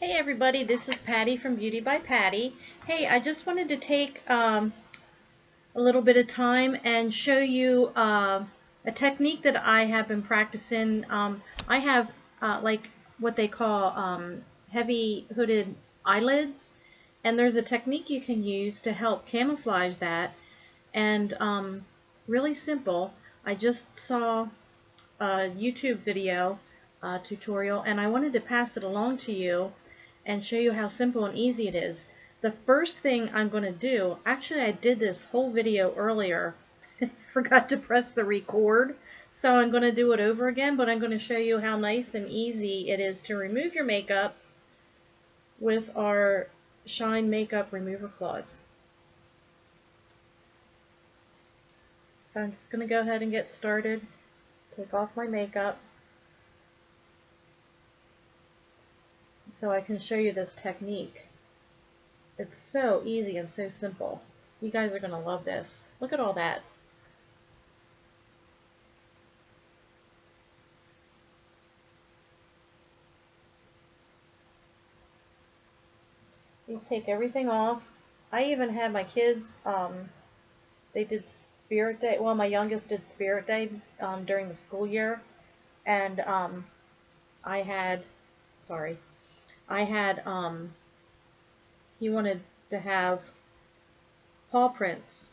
Hey everybody, this is Patty from Beauty by Patty. Hey, I just wanted to take a little bit of time and show you a technique that I have been practicing. I have like what they call heavy hooded eyelids, and there's a technique you can use to help camouflage that, and really simple. I just saw a YouTube video tutorial, and I wanted to pass it along to you and show you how simple and easy it is. The first thing I'm going to do, actually I did this whole video earlier, forgot to press the record, so I'm going to do it over again, but I'm going to show you how nice and easy it is to remove your makeup with our Shine Makeup Remover Cloths. So I'm just going to go ahead and get started, take off my makeup, so I can show you this technique. It's so easy and so simple. You guys are going to love this. Look at all that. These take everything off. I even had my kids, they did Spirit Day. Well, my youngest did Spirit Day during the school year. And I had, sorry, I had, he wanted to have paw prints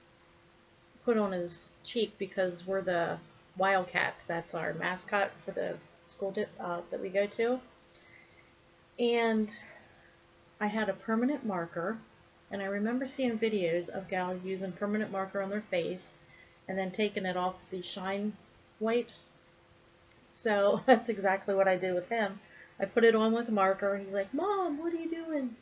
put on his cheek because we're the Wildcats. That's our mascot for the school that we go to. And I had a permanent marker, and I remember seeing videos of gals using permanent marker on their face and then taking it off the shine wipes. So that's exactly what I did with him. I put it on with a marker, and he's like, "Mom, what are you doing?"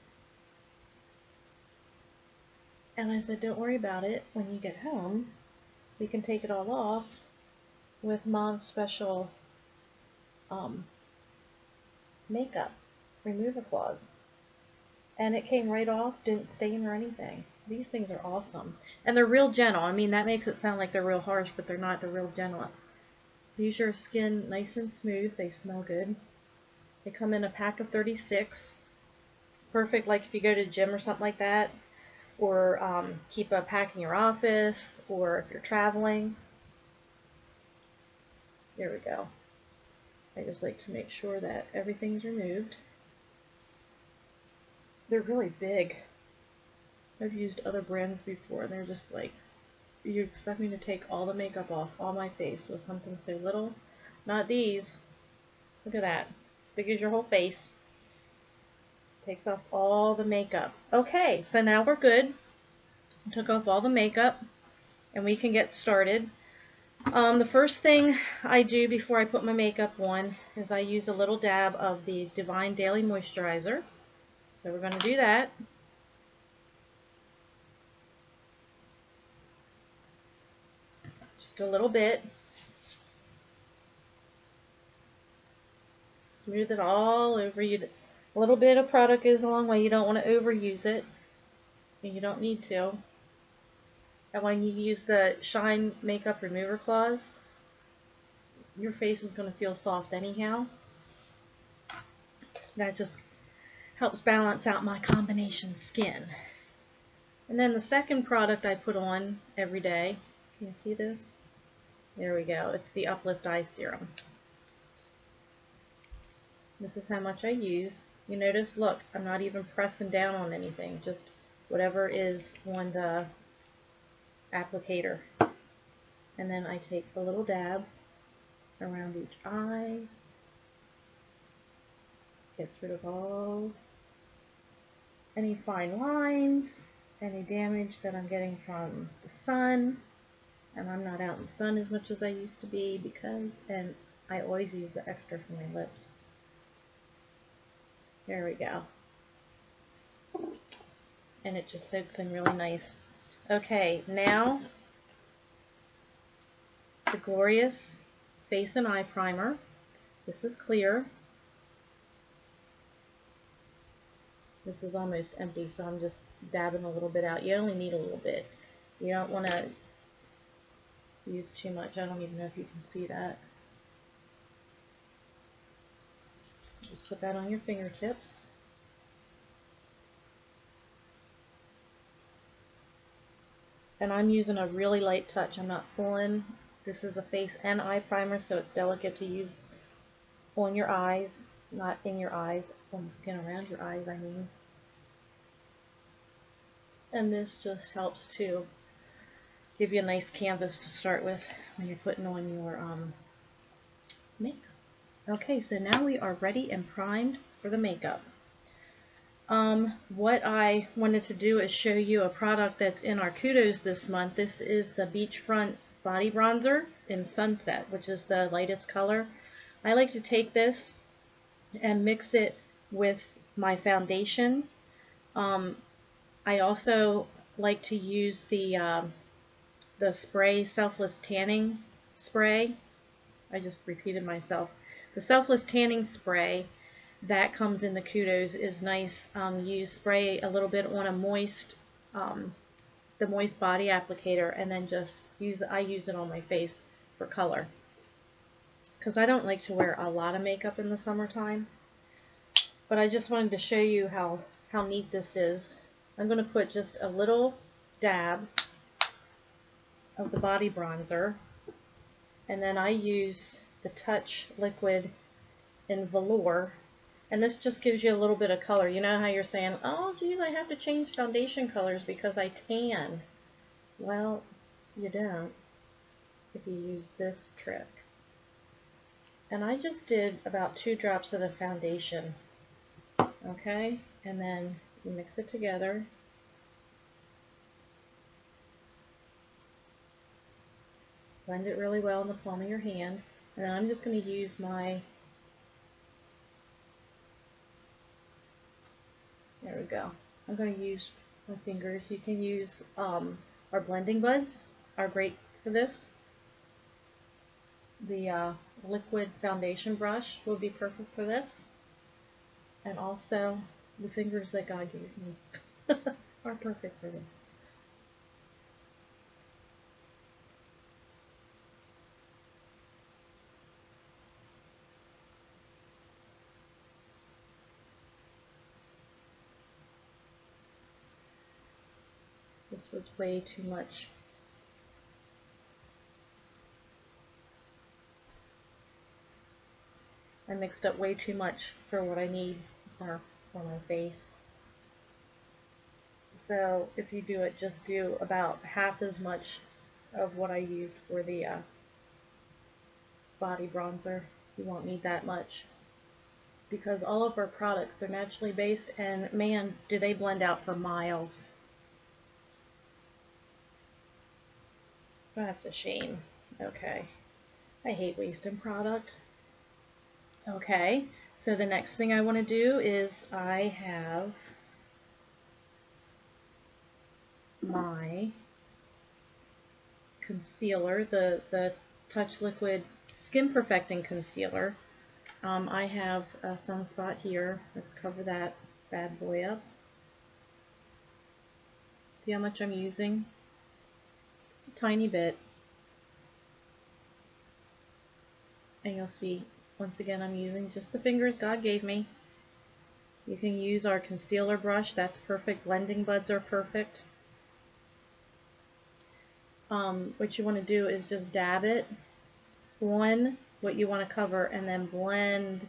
And I said, "Don't worry about it. When you get home, we can take it all off with Mom's special makeup remover cloths." And it came right off, didn't stain or anything. These things are awesome. And they're real gentle. I mean, that makes it sound like they're real harsh, but they're not. They're real gentle. Leaves your skin nice and smooth. They smell good. They come in a pack of 36. Perfect like if you go to the gym or something like that, or keep a pack in your office, or if you're traveling. There we go. I just like to make sure that everything's removed. They're really big. I've used other brands before, and they're just like, you expect me to take all the makeup off all my face with something so little? Not these. Look at that. As big as your whole face. Takes off all the makeup. Okay, so now we're good. Took off all the makeup, and we can get started. The first thing I do before I put my makeup on is I use a little dab of the Divine Daily Moisturizer. So we're going to do that. Just a little bit. Smooth it all over. A little bit of product goes a long way. You don't want to overuse it. And you don't need to. And when you use the Shine Makeup Remover Cloths, your face is going to feel soft anyhow. That just helps balance out my combination skin. And then the second product I put on every day, can you see this? There we go. It's the Uplift Eye Serum. This is how much I use. You notice, look, I'm not even pressing down on anything, just whatever is on the applicator. And then I take a little dab around each eye. Gets rid of all any fine lines, any damage that I'm getting from the sun. And I'm not out in the sun as much as I used to be and I always use the extra for my lips. There we go. And it just soaks in really nice. Okay, now the Glorious Face and Eye Primer. This is clear. This is almost empty, so I'm just dabbing a little bit out. You only need a little bit. You don't want to use too much. I don't even know if you can see that. Just put that on your fingertips. And I'm using a really light touch. I'm not pulling. This is a face and eye primer, so it's delicate to use on your eyes, not in your eyes, on the skin around your eyes, I mean. And this just helps to give you a nice canvas to start with when you're putting on your makeup. Okay, so now we are ready and primed for the makeup. What I wanted to do is show you a product that's in our Kudos this month. This is the Beachfront Body Bronzer in Sunset, which is the lightest color. I like to take this and mix it with my foundation. I also like to use the spray, Selfless Tanning Spray. I just repeated myself. The Selfless Tanning Spray that comes in the Kudos is nice. You spray a little bit on a moist, the moist body applicator, and then just I use it on my face for color, because I don't like to wear a lot of makeup in the summertime. But I just wanted to show you how neat this is. I'm going to put just a little dab of the body bronzer, and then I use the Touch Liquid in Velour, and this just gives you a little bit of color. You know how you're saying, oh geez, I have to change foundation colors because I tan. Well, you don't if you use this trick. And I just did about 2 drops of the foundation, okay, and then you mix it together. Blend it really well in the palm of your hand, and then I'm just going to use there we go. I'm going to use my fingers. You can use our blending buds, are great for this. The liquid foundation brush will be perfect for this, and also the fingers that God gave me are perfect for this. This was way too much. I mixed up way too much for what I need for my face. So if you do it, just do about half as much of what I used for the body bronzer. You won't need that much, because all of our products are naturally based, and man, do they blend out for miles. That's a shame. Okay. I hate wasting product. Okay, so the next thing I want to do is I have my concealer, the Touch Liquid Skin Perfecting Concealer. I have a sunspot here. Let's cover that bad boy up. See how much I'm using? Just a tiny bit. And you'll see, once again, I'm using just the fingers God gave me. You can use our concealer brush. That's perfect. Blending buds are perfect. What you want to do is just dab it on what you want to cover and then blend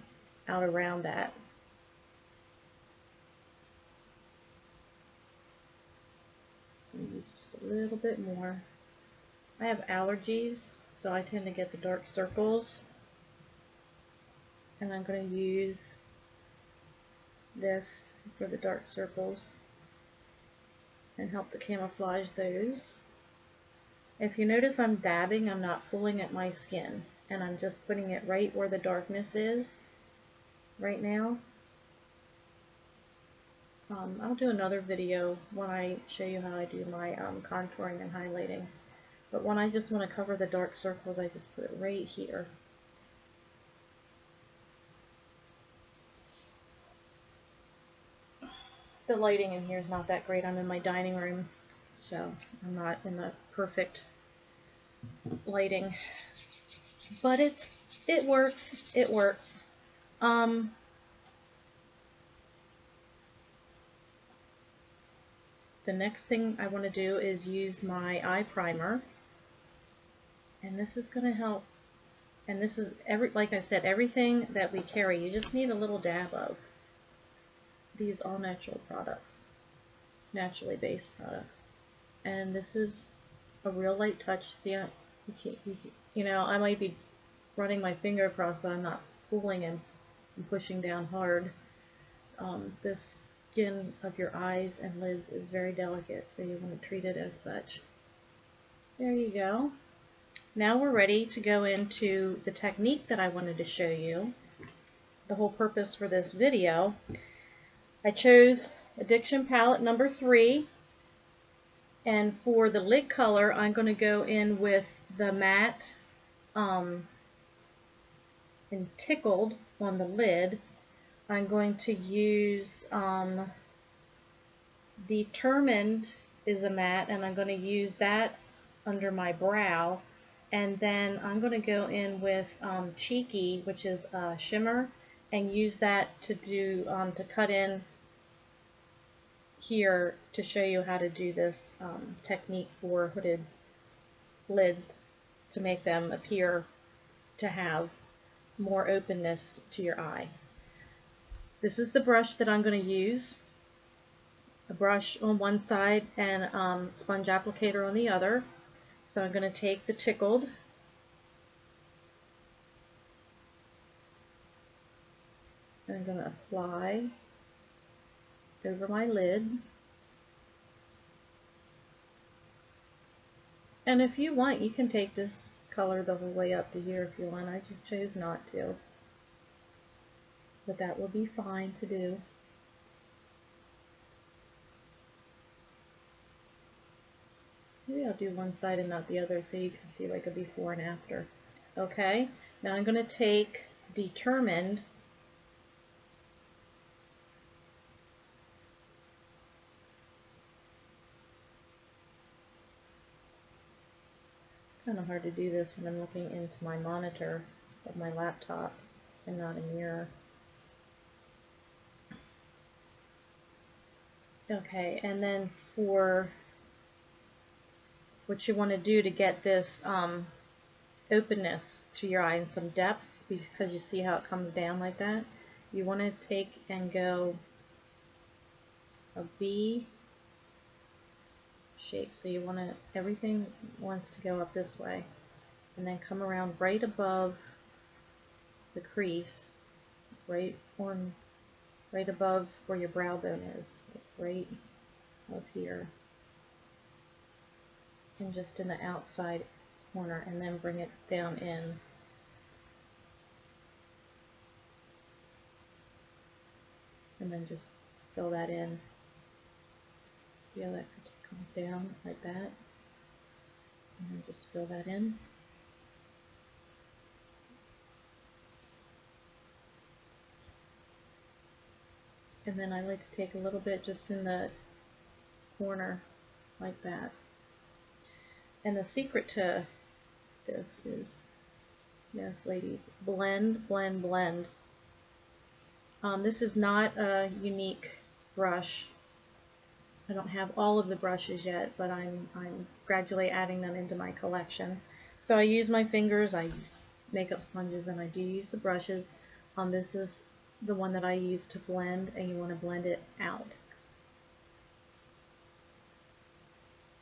out around that. Use just a little bit more. I have allergies, so I tend to get the dark circles, and I'm going to use this for the dark circles and help to camouflage those. If you notice, I'm dabbing, I'm not pulling at my skin, and I'm just putting it right where the darkness is right now. I'll do another video when I show you how I do my contouring and highlighting. But when I just want to cover the dark circles, I just put it right here. The lighting in here is not that great. I'm in my dining room, so I'm not in the perfect lighting. But it works. It works. the next thing I want to do is use my eye primer, and this is going to help. And this is, like I said, everything that we carry, you just need a little dab of. These all natural products, naturally based products. And this is a real light touch. See, you know, I might be running my finger across, but I'm not pulling and pushing down hard. The skin of your eyes and lids is very delicate, so you want to treat it as such. There you go. Now we're ready to go into the technique that I wanted to show you. The whole purpose for this video. I chose Addiction Palette number 3, and for the lid color I'm going to go in with the matte and Tickled on the lid. I'm going to use Determined is a matte, and I'm going to use that under my brow. And then I'm going to go in with Cheeky, which is a shimmer, and use that to do to cut in here to show you how to do this technique for hooded lids to make them appear to have more openness to your eye. This is the brush that I'm going to use. A brush on one side and sponge applicator on the other. So I'm going to take the Tickled and I'm going to apply over my lid. And if you want, you can take this color the whole way up to here if you want. I just chose not to. But that will be fine to do. Maybe I'll do one side and not the other so you can see like a before and after. Okay, now I'm going to take Determined kind of hard to do this when I'm looking into my monitor of my laptop and not a mirror. Okay, and then for what you want to do to get this openness to your eye and some depth, because you see how it comes down like that, you want to take and go a V shape. So you want to, everything wants to go up this way, and then come around right above the crease, right above where your brow bone is, right up here, and just in the outside corner, and then bring it down in. And then just fill that in. See how that just comes down like that? And then just fill that in. And then I like to take a little bit just in the corner like that. And the secret to this is, yes ladies, blend, blend, blend. This is not a unique brush. I don't have all of the brushes yet, but I'm gradually adding them into my collection. So I use my fingers, I use makeup sponges, and I do use the brushes. This is the one that I use to blend, and you want to blend it out.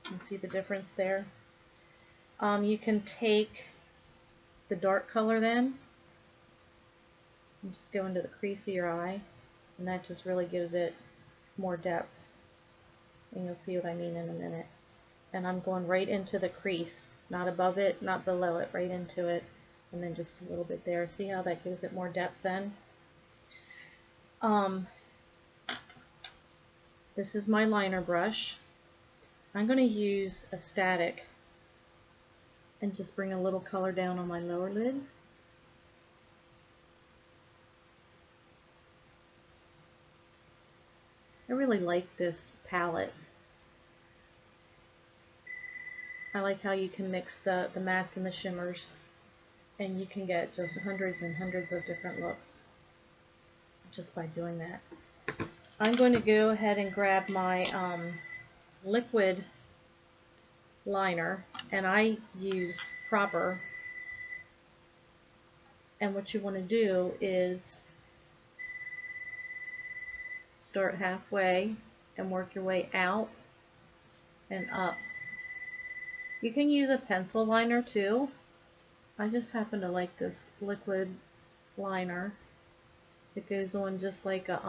You can see the difference there. You can take the dark color then and just go into the crease of your eye, and that just really gives it more depth, and you'll see what I mean in a minute. And I'm going right into the crease, not above it, not below it, right into it, and then just a little bit there. See how that gives it more depth then? This is my liner brush. I'm going to use a static and just bring a little color down on my lower lid. I really like this palette. I like how you can mix the mattes and the shimmers, and you can get just hundreds and hundreds of different looks just by doing that. I'm going to go ahead and grab my liquid liner, and I use Proper. And what you want to do is start halfway and work your way out and up. You can use a pencil liner too. I just happen to like this liquid liner. It goes on just like a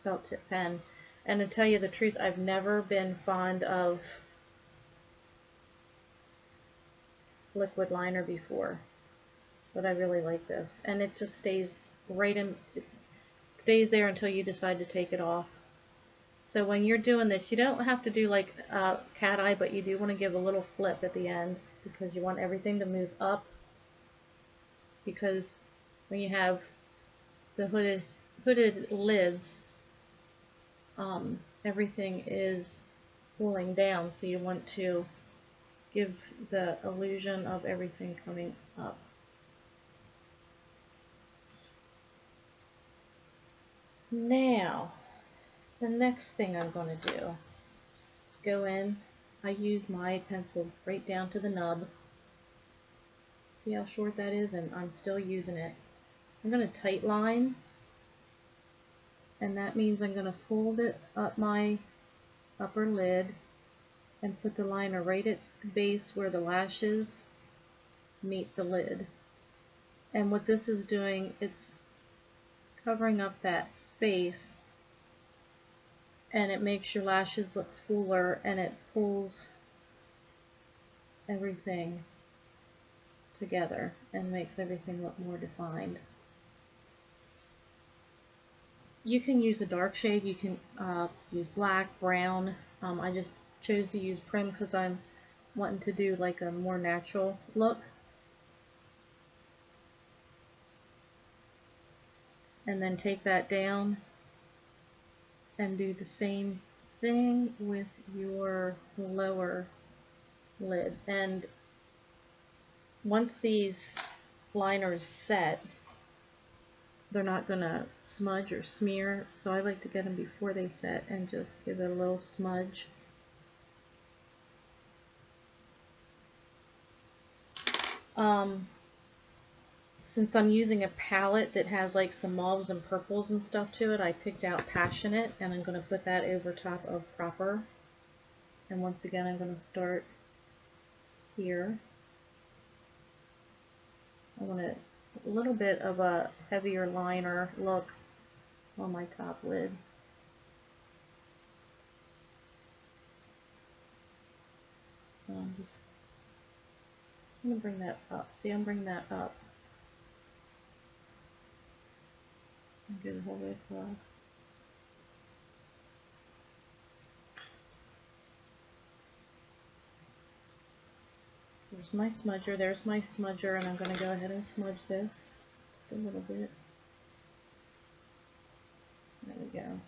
felt tip pen. And to tell you the truth, I've never been fond of liquid liner before, but I really like this. And it just stays right in, it stays there until you decide to take it off. So when you're doing this, you don't have to do like cat eye, but you do want to give a little flip at the end because you want everything to move up, because when you have the hooded lids, everything is pulling down, so you want to give the illusion of everything coming up. Now, the next thing I'm going to do is go in. I use my pencil right down to the nub. See how short that is? And I'm still using it. I'm going to tight line, and that means I'm going to fold it up my upper lid and put the liner right at the base where the lashes meet the lid. And what this is doing, it's covering up that space, and it makes your lashes look fuller, and it pulls everything together and makes everything look more defined. You can use a dark shade. You can use black, brown. I just chose to use Prim because I'm wanting to do like a more natural look. And then take that down and do the same thing with your lower lid. And once these liners set, they're not going to smudge or smear, so I like to get them before they set and just give it a little smudge. Since I'm using a palette that has like some mauves and purples and stuff to it, I picked out Passionate, and I'm going to put that over top of Proper. And once again, I'm going to start here. I want a little bit of a heavier liner look on my top lid. I'm going to bring that up. See, I'm bringing that up. And go the whole way across. There's my smudger, there's my smudger, and I'm going to go ahead and smudge this just a little bit. There we go.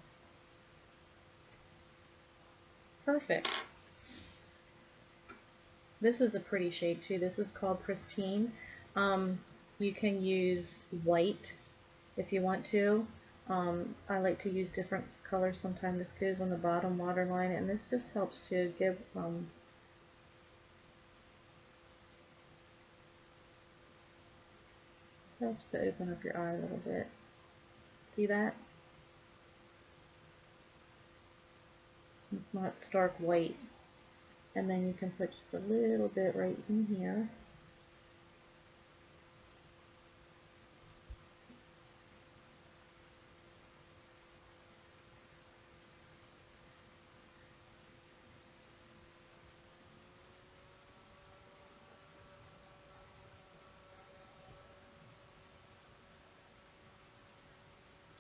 Perfect. This is a pretty shade too. This is called Pristine. You can use white if you want to. I like to use different colors. Sometimes this goes on the bottom waterline, and this just helps to give helps to open up your eye a little bit. See that? It's not stark white. And then you can put just a little bit right in here.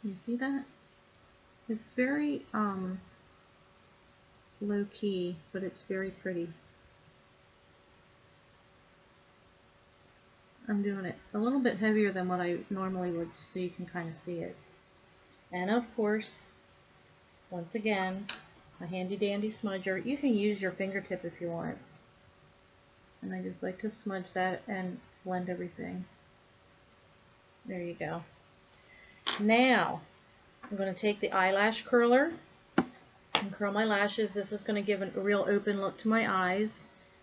You see that? It's very low key, but it's very pretty. I'm doing it a little bit heavier than what I normally would, so you can kind of see it. And of course, once again, a handy dandy smudger. You can use your fingertip if you want. And I just like to smudge that and blend everything. There you go. Now, I'm going to take the eyelash curler. I'm and curl my lashes. This is going to give a real open look to my eyes.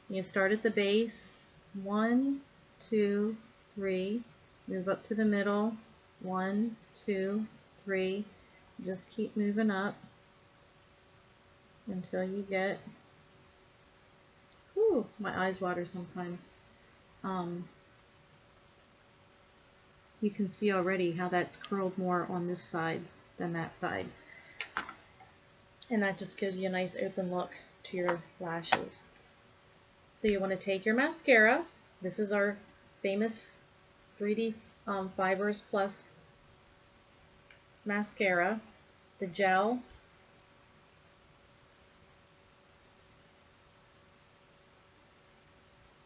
You start at the base, 1, 2, 3, move up to the middle, 1, 2, 3, just keep moving up until you get, whew, my eyes water sometimes. You can see already how that's curled more on this side than that side. And that just gives you a nice open look to your lashes. So you want to take your mascara. This is our famous 3D Fibers Plus mascara. The gel.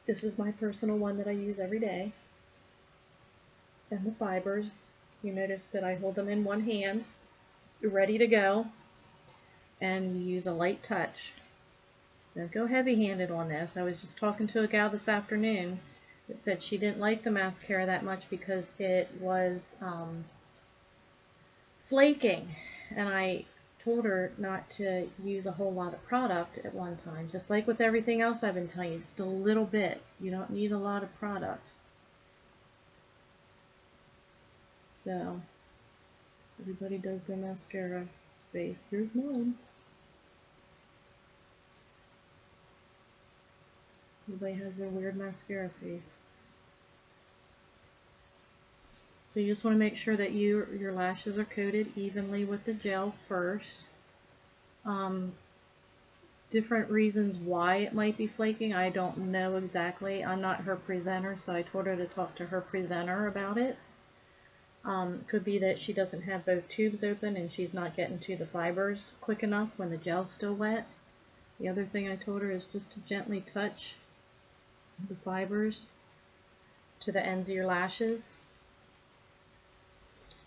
This is my personal one that I use every day. And the fibers. You notice that I hold them in one hand. You're ready to go. And you use a light touch. Don't go heavy-handed on this. I was just talking to a gal this afternoon that said she didn't like the mascara that much because it was flaking. And I told her not to use a whole lot of product at one time. Just like with everything else I've been telling you, just a little bit. You don't need a lot of product. So, everybody does their mascara face. Here's mine. Everybody has their weird mascara face. So you just want to make sure that your lashes are coated evenly with the gel first. Different reasons why it might be flaking, I don't know exactly. I'm not her presenter, so I told her to talk to her presenter about it. Could be that she doesn't have both tubes open and she's not getting to the fibers quick enough when the gel's still wet. The other thing I told her is just to gently touch the fibers to the ends of your lashes.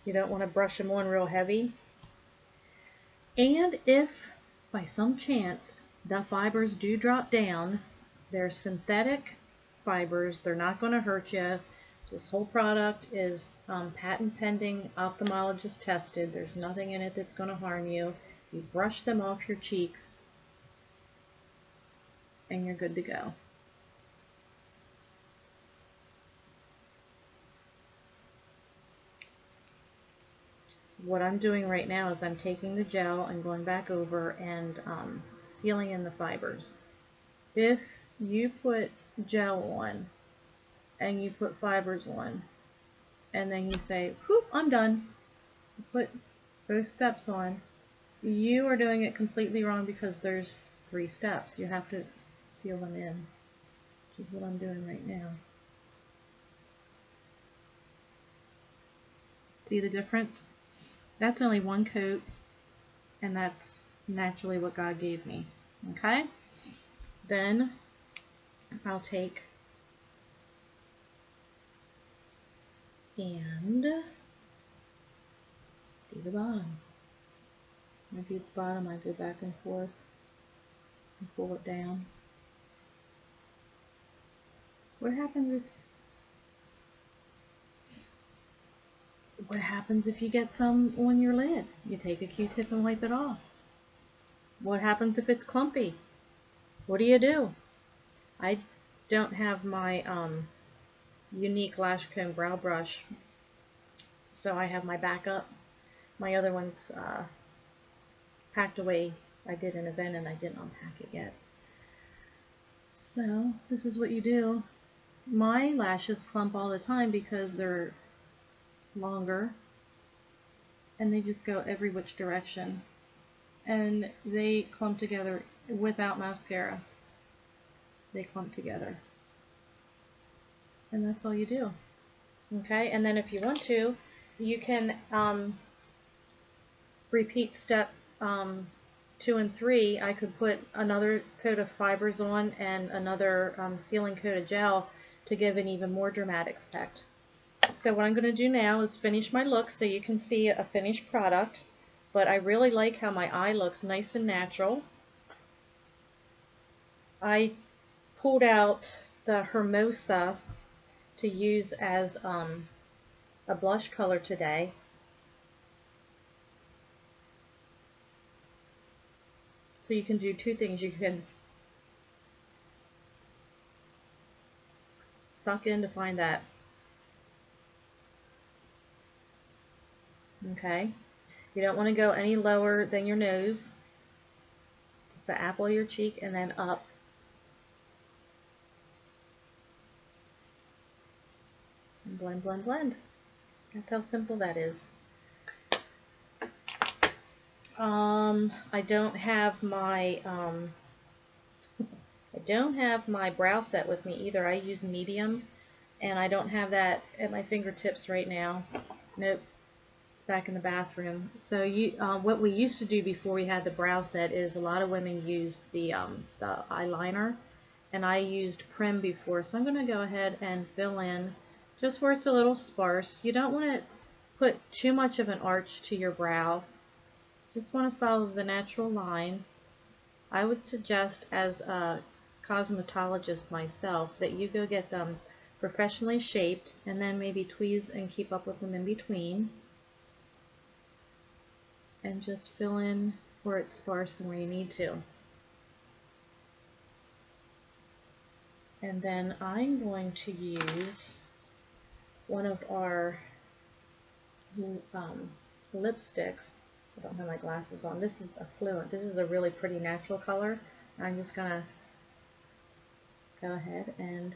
You don't want to brush them on real heavy. And if by some chance the fibers do drop down, they're synthetic fibers. They're not going to hurt you. This whole product is patent pending, ophthalmologist tested. There's nothing in it that's going to harm you. You brush them off your cheeks and you're good to go. What I'm doing right now is I'm taking the gel and going back over and sealing in the fibers. If you put gel on and you put fibers on and then you say, whoop, I'm done, you put both steps on, you are doing it completely wrong because there's 3 steps. You have to seal them in, which is what I'm doing right now. See the difference? That's only 1 coat, and that's naturally what God gave me. Okay? Then I'll take and do the bottom. When I do the bottom, I go back and forth and pull it down. What happens if you get some on your lid? You take a Q-tip and wipe it off. What happens if it's clumpy? What do? I don't have my unique lash comb brow brush, so I have my backup. My other one's packed away. I did an event and I didn't unpack it yet. So this is what you do. My lashes clump all the time because they're longer and they just go every which direction, and they clump together without mascara. They clump together, and that's all you do. Okay, and then if you want to, you can repeat step 2 and 3. I could put another coat of fibers on and another sealing coat of gel to give an even more dramatic effect. So what I'm going to do now is finish my look so you can see a finished product, but I really like how my eye looks nice and natural. I pulled out the Hermosa to use as a blush color today. So you can do two things. You can suck in to find that. Okay. You don't want to go any lower than your nose. The apple of your cheek, and then up. And blend, blend, blend. That's how simple that is. I don't have my brow set with me either. I use medium, and I don't have that at my fingertips right now. Nope, it's back in the bathroom. So what we used to do before we had the brow set is a lot of women used the eyeliner, and I used Prim before. So I'm going to go ahead and fill in just where it's a little sparse. You don't want to put too much of an arch to your brow. Just want to follow the natural line. I would suggest, as a cosmetologist myself, that you go get them professionally shaped and then maybe tweeze and keep up with them in between. And just fill in where it's sparse and where you need to. And then I'm going to use one of our lipsticks. I don't have my glasses on. This is Affluent. This is a really pretty natural color. I'm just going to go ahead and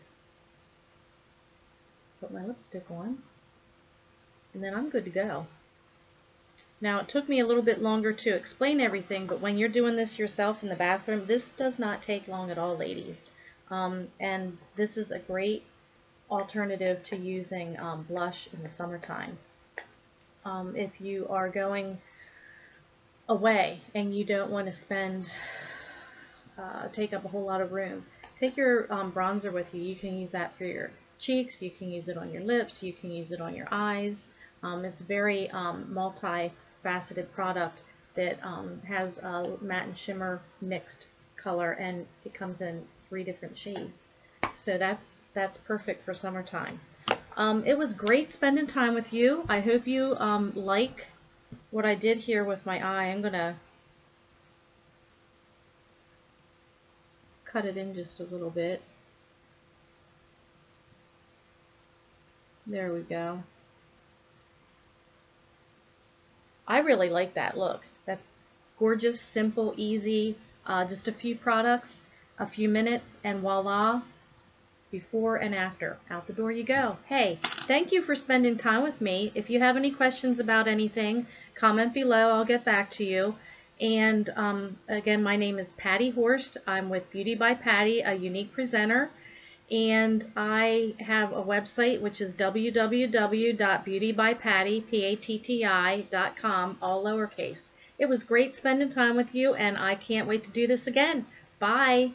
put my lipstick on. And then I'm good to go. Now, it took me a little bit longer to explain everything, but when you're doing this yourself in the bathroom, this does not take long at all, ladies. And this is a great alternative to using blush in the summertime. If you are going away and you don't want to take up a whole lot of room, take your bronzer with you. You can use that for your cheeks, you can use it on your lips, you can use it on your eyes. It's a very multi-faceted product that has a matte and shimmer mixed color, and it comes in 3 different shades. So that's perfect for summertime. It was great spending time with you. I hope you like what I did here with my eye. I'm going to cut it in just a little bit. There we go. I really like that look. That's gorgeous, simple, easy, just a few products, a few minutes, and voila, before and after. Out the door you go. Hey, thank you for spending time with me. If you have any questions about anything, comment below. I'll get back to you. And again, my name is Patty Horst. I'm with Beauty by Patty, a unique presenter. And I have a website, which is www.beautybypatti.com, all lowercase. It was great spending time with you, and I can't wait to do this again. Bye.